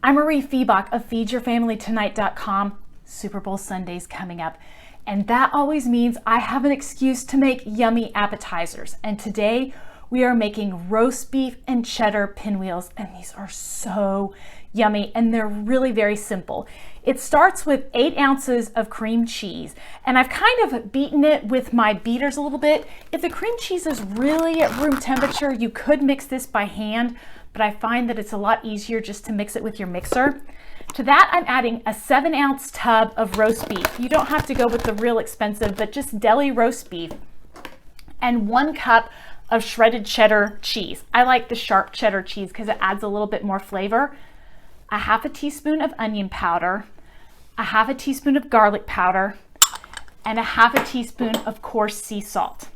I'm Mariefiebach of feedyourfamilytonight.com. Super Bowl Sunday's coming up, and that always means I have an excuse to make yummy appetizers. And today we are making roast beef and cheddar pinwheels, and these are so yummy, and they're really very simple. It starts with 8 ounces of cream cheese, and I've kind of beaten it with my beaters a little bit. If the cream cheese is really at room temperature, you could mix this by hand, but I find that it's a lot easier just to mix it with your mixer. To that, I'm adding a 7-ounce tub of roast beef. You don't have to go with the real expensive, but just deli roast beef, and 1 cup of shredded cheddar cheese. I like the sharp cheddar cheese because it adds a little bit more flavor. A half a teaspoon of onion powder, a half a teaspoon of garlic powder, and a half a teaspoon of coarse sea salt.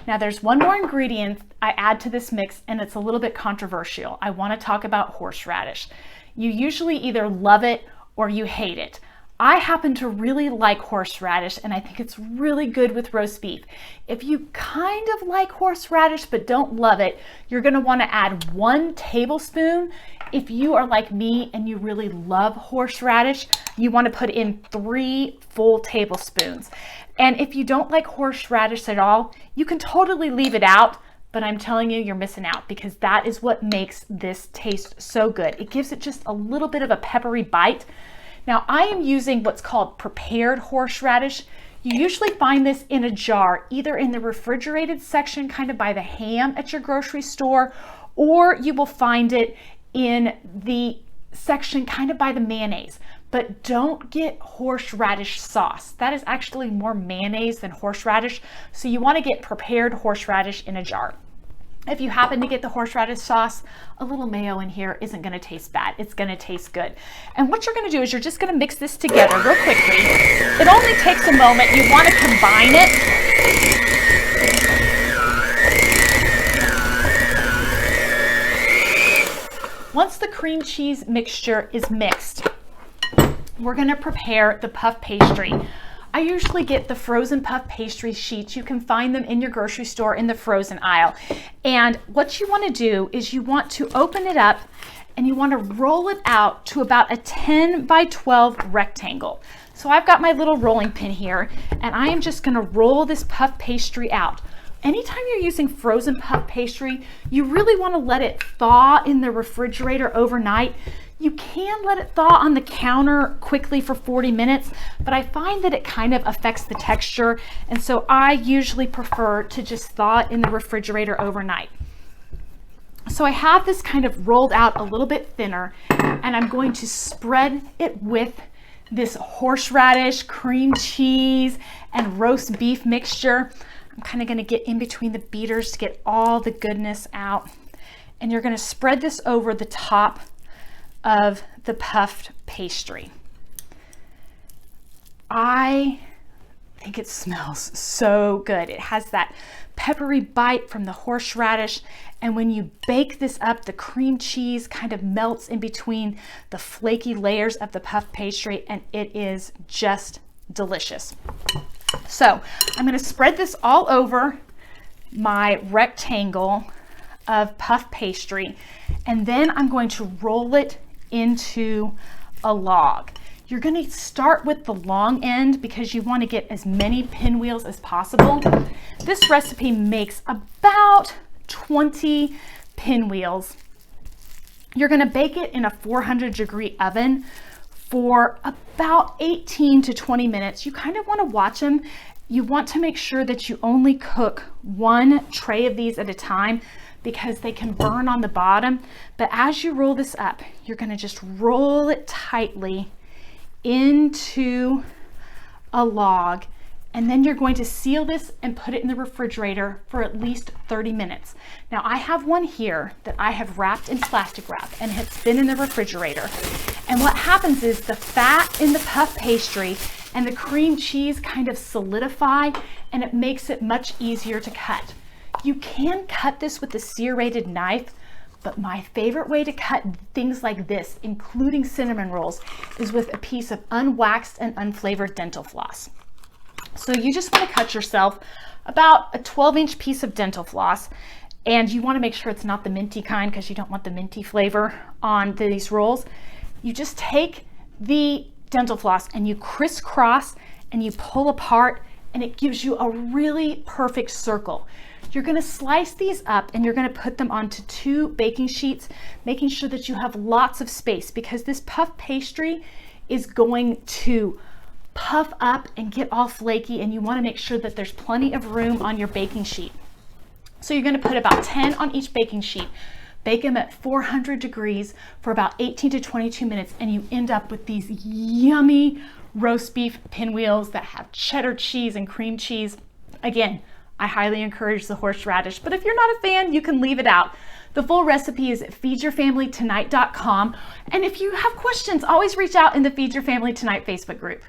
Now there's one more ingredient I add to this mix, and it's a little bit controversial. I want to talk about horseradish. You usually either love it or you hate it. I happen to really like horseradish, and I think it's really good with roast beef. If you kind of like horseradish but don't love it, you're going to want to add 1 tablespoon. If you are like me and you really love horseradish, you want to put in 3 full tablespoons. And if you don't like horseradish at all, you can totally leave it out, but I'm telling you, you're missing out, because that is what makes this taste so good. It gives it just a little bit of a peppery bite. Now, I am using what's called prepared horseradish. You usually find this in a jar, either in the refrigerated section, kind of by the ham at your grocery store, or you will find it in the section kind of by the mayonnaise. But don't get horseradish sauce. That is actually more mayonnaise than horseradish. So you want to get prepared horseradish in a jar. If you happen to get the horseradish sauce, a little mayo in here isn't going to taste bad. It's going to taste good. And what you're going to do is you're just going to mix this together real quickly. It only takes a moment. You want to combine it. Once the cream cheese mixture is mixed, we're going to prepare the puff pastry. I usually get the frozen puff pastry sheets. You can find them in your grocery store in the frozen aisle. And what you want to do is you want to open it up and you want to roll it out to about a 10 by 12 rectangle. So I've got my little rolling pin here, and I am just going to roll this puff pastry out. Anytime you're using frozen puff pastry, you really want to let it thaw in the refrigerator overnight. You can let it thaw on the counter quickly for 40 minutes, but I find that it kind of affects the texture, and so I usually prefer to just thaw it in the refrigerator overnight. So I have this kind of rolled out a little bit thinner, and I'm going to spread it with this horseradish, cream cheese, and roast beef mixture. I'm kind of going to get in between the beaters to get all the goodness out, and you're going to spread this over the top of the puffed pastry. I think it smells so good. It has that peppery bite from the horseradish, and when you bake this up, the cream cheese kind of melts in between the flaky layers of the puff pastry, and it is just delicious. So I'm going to spread this all over my rectangle of puff pastry, and then I'm going to roll it into a log. You're going to start with the long end because you want to get as many pinwheels as possible. This recipe makes about 20 pinwheels. You're going to bake it in a 400-degree oven for about 18 to 20 minutes. You kind of want to watch them. You want to make sure that you only cook 1 tray of these at a time, because they can burn on the bottom. But as you roll this up, you're going to just roll it tightly into a log, and then you're going to seal this and put it in the refrigerator for at least 30 minutes. Now I have one here that I have wrapped in plastic wrap, and it's been in the refrigerator. And what happens is the fat in the puff pastry and the cream cheese kind of solidify, and it makes it much easier to cut. You can cut this with a serrated knife, but my favorite way to cut things like this, including cinnamon rolls, is with a piece of unwaxed and unflavored dental floss. So you just want to cut yourself about a 12-inch piece of dental floss, and you want to make sure it's not the minty kind because you don't want the minty flavor on these rolls. you just take the dental floss and you crisscross and you pull apart, and it gives you a really perfect circle. You're going to slice these up and you're going to put them onto 2 baking sheets, making sure that you have lots of space, because this puff pastry is going to puff up and get all flaky, and you want to make sure that there's plenty of room on your baking sheet. So you're going to put about 10 on each baking sheet. Bake them at 400 degrees for about 18 to 22 minutes, and you end up with these yummy roast beef pinwheels that have cheddar cheese and cream cheese. Again, I highly encourage the horseradish, but if you're not a fan, you can leave it out. The full recipe is at feedyourfamilytonight.com. And if you have questions, always reach out in the Feed Your Family Tonight Facebook group.